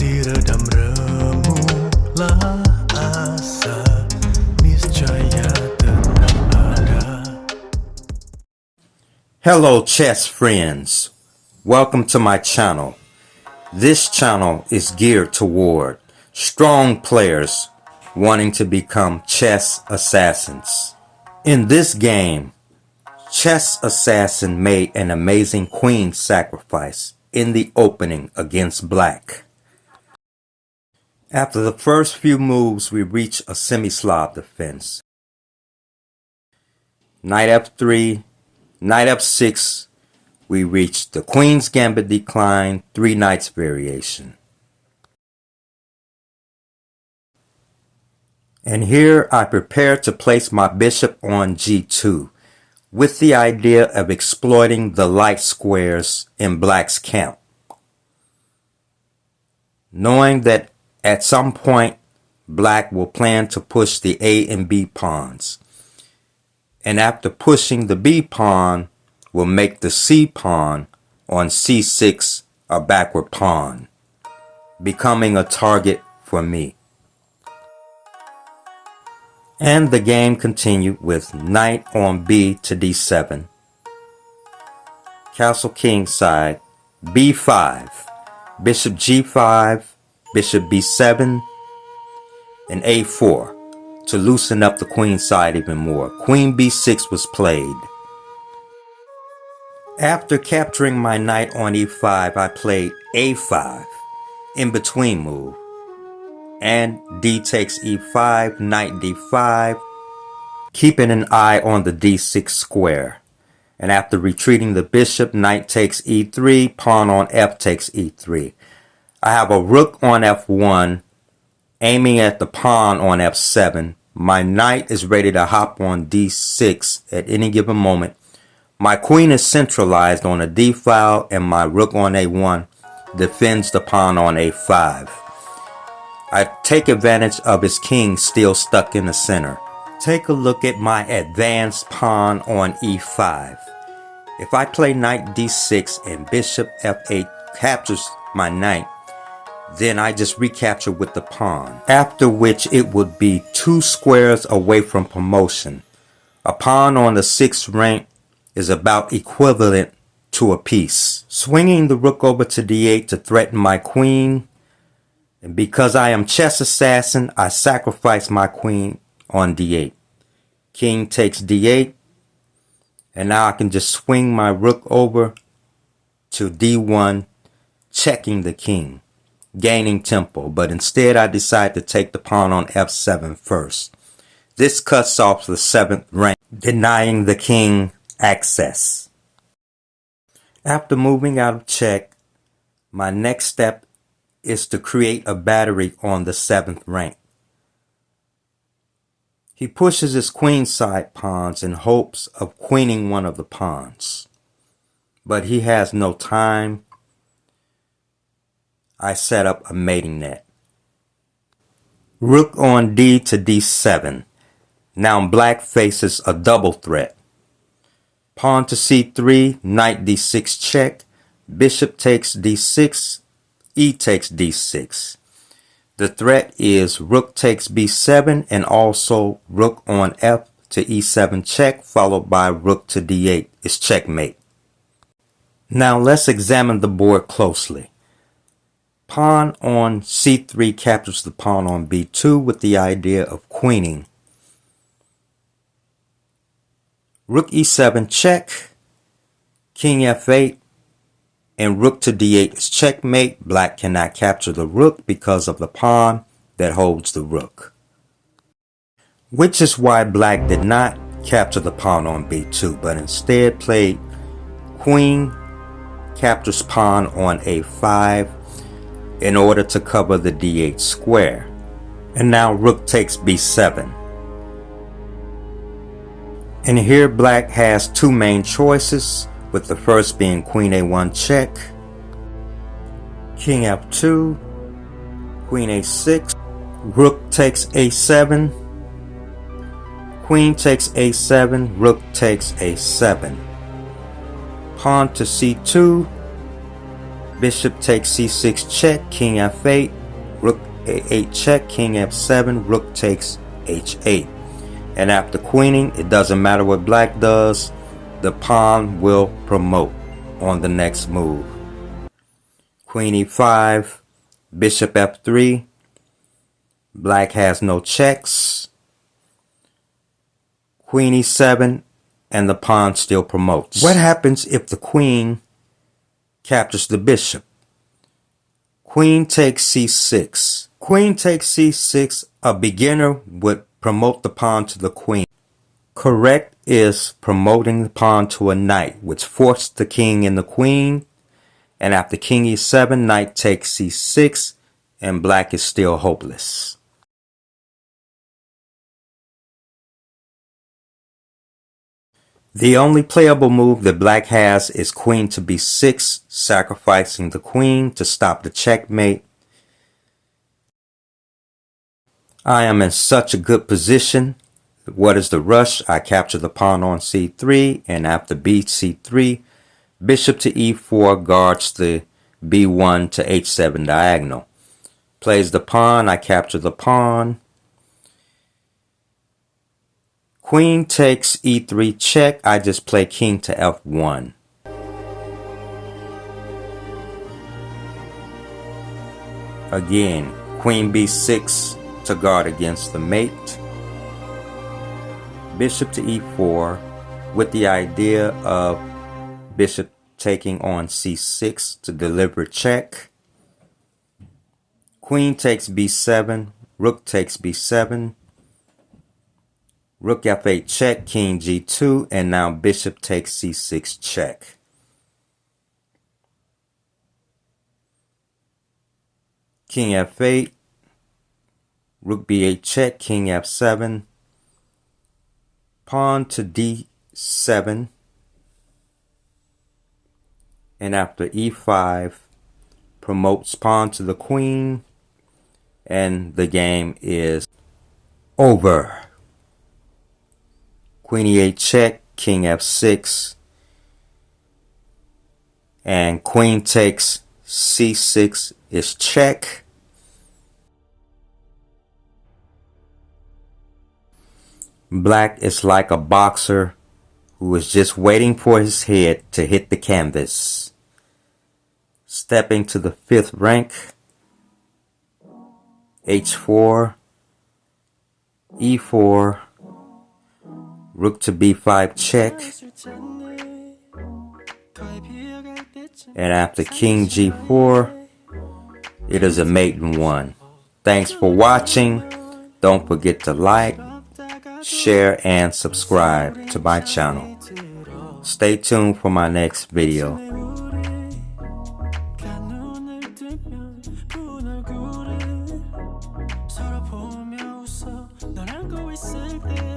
Diredam asa niscaya tetap ada. Hello chess friends, welcome to my channel. This channel is geared toward strong players wanting to become chess assassins. In this game, Chess Assassin made an amazing queen sacrifice in the opening against black. After the first few moves, we reach a semi-Slav defense. Knight f3, knight f6, we reach the Queen's Gambit decline, 3 knights variation. And here I prepare to place my bishop on g2 with the idea of exploiting the light squares in black's camp, knowing that at some point black will plan to push the A and B pawns, and after pushing the B pawn will make the C pawn on c6 a backward pawn, becoming a target for me. And the game continued with knight on B to d7, castle king side, b5, bishop g5, bishop b7, and a4 to loosen up the queen side even more. Queen b6 was played. After capturing my knight on e5, I played a5, in between move, and d takes e5, knight d5, keeping an eye on the d6 square. And after retreating the bishop, knight takes e3, pawn on f takes e3. I have a rook on f1, aiming at the pawn on f7. My knight is ready to hop on d6 at any given moment. My queen is centralized on a d file, and my rook on a1 defends the pawn on a5. I take advantage of his king still stuck in the center. Take a look at my advanced pawn on e5. If I play knight d6 and bishop f8 captures my knight, then I just recapture with the pawn, after which it would be 2 squares away from promotion. A pawn on the 6th rank is about equivalent to a piece. Swinging the rook over to d8 to threaten my queen, and because I am chess assassin, I sacrifice my queen on d8. King takes d8, and now I can just swing my rook over to d1, checking the king, gaining tempo, but instead I decide to take the pawn on f7 first. This cuts off the 7th rank, denying the king access. After moving out of check, my next step is to create a battery on the 7th rank. He pushes his queenside pawns in hopes of queening one of the pawns, but he has no time. I set up a mating net. Rook on d to d7. Now black faces a double threat. Pawn to c3, knight d6 check, bishop takes d6, e takes d6. The threat is rook takes b7 and also rook on f to e7 check, followed by rook to d8 is checkmate. Now let's examine the board closely. Pawn on c3 captures the pawn on b2 with the idea of queening. Rook e7 check, king f8, and rook to d8 is checkmate. Black cannot capture the rook because of the pawn that holds the rook, which is why black did not capture the pawn on b2, but instead played queen captures pawn on a5 in order to cover the d8 square. And now rook takes b7. And here black has 2 main choices, with the first being queen a1 check, king f2, queen a6, rook takes a7, queen takes a7, rook takes a7, pawn to c2, Bishop takes c6 check, king f8, rook a8 check, king f7, rook takes h8. And after queening, it doesn't matter what black does, the pawn will promote on the next move. Queen e5, bishop f3, black has no checks. Queen e7, and the pawn still promotes. What happens if the queen captures the bishop? Queen takes c6. Queen takes c6, a beginner would promote the pawn to the queen. Correct is promoting the pawn to a knight, which forced the king and the queen. And after king e7, knight takes c6, and black is still hopeless. The only playable move that black has is queen to b6, sacrificing the queen to stop the checkmate. I am in such a good position. What is the rush? I capture the pawn on c3, and after bc3, bishop to e4 guards the b1 to h7 diagonal. Plays the pawn, I capture the pawn. Queen takes e3 check, I just play king to f1. Again, queen b6 to guard against the mate. Bishop to e4 with the idea of bishop taking on c6 to deliver check. Queen takes b7, rook takes b7. Rook f8 check, king g2, and now bishop takes c6 check. King f8, rook b8 check, king f7, pawn to d7, and after e5, promotes pawn to the queen, and the game is over. Queen e8 check, king f6, and queen takes c6 is check. Black is like a boxer who is just waiting for his head to hit the canvas. Stepping to the 5th rank, h4, e4, rook to b5 check, and after king g4, it is a mate in one. Thanks for watching. Don't forget to like, share, and subscribe to my channel. Stay tuned for my next video. 서로 보며 웃어 널 안고 있을 때